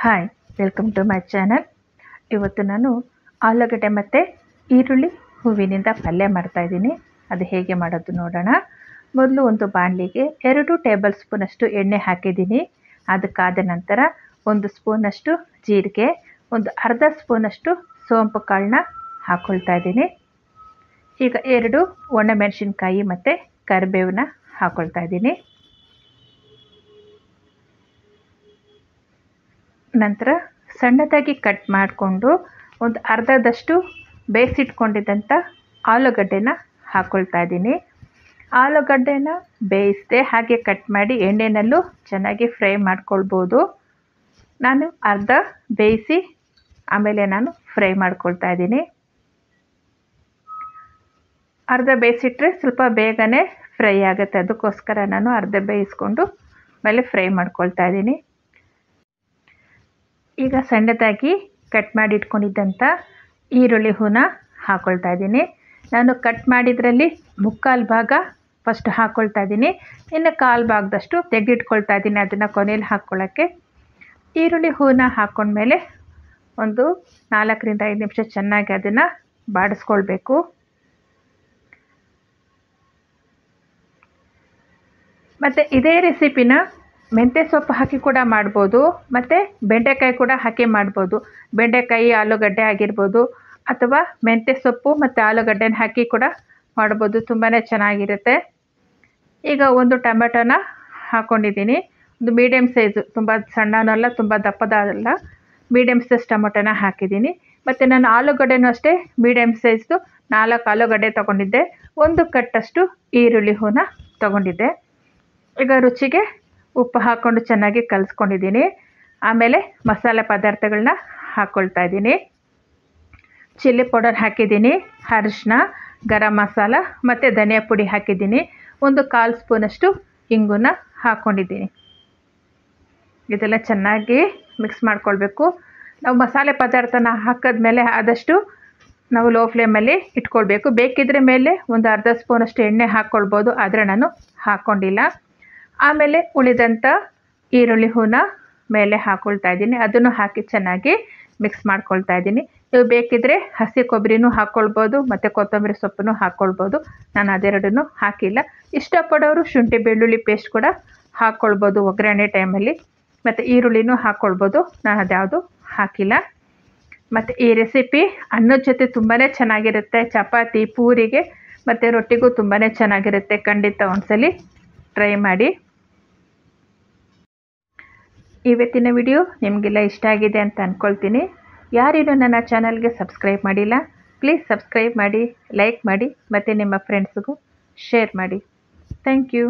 Hi, welcome to my channel. ಇವತ್ತು ನಾನು ಆಲೂಗಡ್ಡೆ ಮತ್ತು ಈರುಳ್ಳಿ ಹೂವಿನಿಂದ ಪಲ್ಯ ಮಾಡ್ತಾಯಿದ್ದೀನಿ. ಅದು ಹೇಗೆ ಮಾಡೋದು ನೋಡೋಣ. ಮೊದಲು ಒಂದು ಬಾಣಲಿಗೆ 2 ಟೇಬಲ್ ಸ್ಪೂನಷ್ಟು ಎಣ್ಣೆ ಹಾಕಿದ್ದೀನಿ. ಅದಕ್ಕಾದ ನಂತರ 1 ಸ್ಪೂನಷ್ಟು ಜೀರಿಗೆ, ಒಂದು ಅರ್ಧ ಸ್ಪೂನಷ್ಟು ಸೋಂಪು ಕಾಳನ್ನ ಹಾಕ್ಕೊಳ್ತಾ ಇದ್ದೀನಿ. ಈಗ 2 ಒಣಮೆಣಸಿನ್ಕಾಯಿ ಮತ್ತು ಕರಿಬೇವನ್ನ ಹಾಕ್ಕೊಳ್ತಾ ಇದ್ದೀನಿ. ನಂತರ ಸಣ್ಣದಾಗಿ ಕಟ್ ಮಾಡಿಕೊಂಡು ಒಂದು ಅರ್ಧದಷ್ಟು ಬೇಯಿಸಿಟ್ಕೊಂಡಿದ್ದಂಥ ಆಲೂಗಡ್ಡೆನ ಹಾಕ್ಕೊಳ್ತಾ ಇದ್ದೀನಿ. ಆಲೂಗಡ್ಡೆನ ಬೇಯಿಸದೆ ಹಾಗೆ ಕಟ್ ಮಾಡಿ ಎಣ್ಣೆನಲ್ಲೂ ಚೆನ್ನಾಗಿ ಫ್ರೈ ಮಾಡ್ಕೊಳ್ಬೋದು. ನಾನು ಅರ್ಧ ಬೇಯಿಸಿ ಆಮೇಲೆ ನಾನು ಫ್ರೈ ಮಾಡ್ಕೊಳ್ತಾ ಇದ್ದೀನಿ. ಅರ್ಧ ಬೇಯಿಸಿಟ್ರೆ ಸ್ವಲ್ಪ ಬೇಗನೆ ಫ್ರೈ ಆಗುತ್ತೆ, ಅದಕ್ಕೋಸ್ಕರ ನಾನು ಅರ್ಧ ಬೇಯಿಸ್ಕೊಂಡು ಆಮೇಲೆ ಫ್ರೈ ಮಾಡ್ಕೊಳ್ತಾ ಇದ್ದೀನಿ. ಈಗ ಸಣ್ಣದಾಗಿ ಕಟ್ ಮಾಡಿ ಇಟ್ಕೊಂಡಿದ್ದಂಥ ಈರುಳ್ಳಿ ಹೂನ ಹಾಕ್ಕೊಳ್ತಾ ಇದ್ದೀನಿ. ನಾನು ಕಟ್ ಮಾಡಿದ್ರಲ್ಲಿ 3/4 ಭಾಗ ಫಸ್ಟ್ ಹಾಕ್ಕೊಳ್ತಾ ಇದ್ದೀನಿ. ಇನ್ನು 1/4 ಭಾಗದಷ್ಟು ತೆಗೆದಿಟ್ಕೊಳ್ತಾ ಇದ್ದೀನಿ, ಅದನ್ನು ಕೊನೆಯಲ್ಲಿ ಹಾಕ್ಕೊಳ್ಳೋಕ್ಕೆ. ಈರುಳ್ಳಿ ಹೂನ ಹಾಕ್ಕೊಂಡ್ಮೇಲೆ ಒಂದು 4ರಿಂದ 5 ನಿಮಿಷ ಚೆನ್ನಾಗಿ ಅದನ್ನು ಬಾಡಿಸ್ಕೊಳ್ಬೇಕು. ಮತ್ತು ಇದೇ ರೆಸಿಪಿನ ಮೆಂತ್ಯ ಸೊಪ್ಪು ಹಾಕಿ ಕೂಡ ಮಾಡ್ಬೋದು, ಮತ್ತು ಬೆಂಡೆಕಾಯಿ ಕೂಡ ಹಾಕಿ ಮಾಡ್ಬೋದು. ಬೆಂಡೆಕಾಯಿ ಆಲೂಗಡ್ಡೆ ಆಗಿರ್ಬೋದು, ಅಥವಾ ಮೆಂತ್ಯ ಸೊಪ್ಪು ಮತ್ತು ಆಲೂಗಡ್ಡೆನ ಹಾಕಿ ಕೂಡ ಮಾಡ್ಬೋದು, ತುಂಬಾ ಚೆನ್ನಾಗಿರುತ್ತೆ. ಈಗ ಒಂದು ಟೊಮೆಟೊನ ಹಾಕ್ಕೊಂಡಿದ್ದೀನಿ. ಒಂದು ಮೀಡಿಯಮ್ ಸೈಜು, ತುಂಬ ಸಣ್ಣನೂ ಅಲ್ಲ ತುಂಬ ದಪ್ಪದಲ್ಲ, ಮೀಡಿಯಮ್ ಸೈಜ್ ಟೊಮೆಟೊನ ಹಾಕಿದ್ದೀನಿ. ಮತ್ತು ನಾನು ಆಲೂಗಡ್ಡೆನೂ ಅಷ್ಟೇ ಮೀಡಿಯಮ್ ಸೈಜ್ದು 4 ಆಲೂಗಡ್ಡೆ ತೊಗೊಂಡಿದ್ದೆ. 1 ಕಟ್ಟಷ್ಟು ಈರುಳ್ಳಿ ಹೂನ ತೊಗೊಂಡಿದ್ದೆ. ಈಗ ರುಚಿಗೆ ಉಪ್ಪು ಹಾಕ್ಕೊಂಡು ಚೆನ್ನಾಗಿ ಕಲಿಸ್ಕೊಂಡಿದ್ದೀನಿ. ಆಮೇಲೆ ಮಸಾಲೆ ಪದಾರ್ಥಗಳನ್ನ ಹಾಕ್ಕೊಳ್ತಾ ಇದ್ದೀನಿ. ಚಿಲ್ಲಿ ಪೌಡರ್ ಹಾಕಿದ್ದೀನಿ, ಅರಿಶಿನ, ಗರಂ ಮಸಾಲ ಮತ್ತು ಧನಿಯಾ ಪುಡಿ ಹಾಕಿದ್ದೀನಿ. ಒಂದು 1/4 ಸ್ಪೂನಷ್ಟು ಇಂಗನ್ನ ಹಾಕ್ಕೊಂಡಿದ್ದೀನಿ. ಇದೆಲ್ಲ ಚೆನ್ನಾಗಿ ಮಿಕ್ಸ್ ಮಾಡ್ಕೊಳ್ಬೇಕು. ನಾವು ಮಸಾಲೆ ಪದಾರ್ಥನ ಹಾಕಿದ್ಮೇಲೆ ಆದಷ್ಟು ನಾವು ಲೋ ಫ್ಲೇಮಲ್ಲಿ ಇಟ್ಕೊಳ್ಬೇಕು. ಬೇಕಿದ್ರೆ ಮೇಲೆ ಒಂದು ಅರ್ಧ ಸ್ಪೂನಷ್ಟು ಎಣ್ಣೆ ಹಾಕ್ಕೊಳ್ಬೋದು, ಆದರೆ ನಾನು ಹಾಕ್ಕೊಂಡಿಲ್ಲ. ಆಮೇಲೆ ಉಳಿದಂಥ ಈರುಳ್ಳಿ ಹೂನ ಮೇಲೆ ಹಾಕ್ಕೊಳ್ತಾ ಇದ್ದೀನಿ. ಅದನ್ನು ಹಾಕಿ ಚೆನ್ನಾಗಿ ಮಿಕ್ಸ್ ಮಾಡ್ಕೊಳ್ತಾ ಇದ್ದೀನಿ. ನೀವು ಬೇಕಿದ್ದರೆ ಹಸಿ ಕೊಬ್ಬರಿನೂ ಹಾಕ್ಕೊಳ್ಬೋದು ಮತ್ತು ಕೊತ್ತಂಬರಿ ಸೊಪ್ಪನ್ನು ಹಾಕ್ಕೊಳ್ಬೋದು. ನಾನು ಅದೆರಡನ್ನೂ ಹಾಕಿಲ್ಲ. ಇಷ್ಟಪಡೋರು ಶುಂಠಿ ಬೆಳ್ಳುಳ್ಳಿ ಪೇಸ್ಟ್ ಕೂಡ ಹಾಕ್ಕೊಳ್ಬೋದು ಒಗ್ಗರಣೆ ಟೈಮಲ್ಲಿ, ಮತ್ತು ಈರುಳ್ಳಿನೂ ಹಾಕ್ಕೊಳ್ಬೋದು. ನಾನು ಅದ್ಯಾವುದು ಹಾಕಿಲ್ಲ. ಮತ್ತು ಈ ರೆಸಿಪಿ ಅನ್ನದ ಜೊತೆ ತುಂಬಾ ಚೆನ್ನಾಗಿರುತ್ತೆ. ಚಪಾತಿ, ಪೂರಿಗೆ ಮತ್ತು ರೊಟ್ಟಿಗೂ ತುಂಬಾ ಚೆನ್ನಾಗಿರುತ್ತೆ. ಖಂಡಿತ ಒಂದ್ಸಲಿ ಟ್ರೈ ಮಾಡಿ. ಇವತ್ತಿನ ವಿಡಿಯೋ ನಿಮಗೆಲ್ಲ ಇಷ್ಟ ಆಗಿದೆ ಅಂತ ಅಂದ್ಕೊಳ್ತೀನಿ. ಯಾರಿನ್ನೂ ನನ್ನ ಚಾನಲ್ಗೆ ಸಬ್ಸ್ಕ್ರೈಬ್ ಮಾಡಿಲ್ಲ, ಪ್ಲೀಸ್ ಸಬ್ಸ್ಕ್ರೈಬ್ ಮಾಡಿ, ಲೈಕ್ ಮಾಡಿ ಮತ್ತು ನಿಮ್ಮ ಫ್ರೆಂಡ್ಸ್ಗೂ ಶೇರ್ ಮಾಡಿ. Thank you.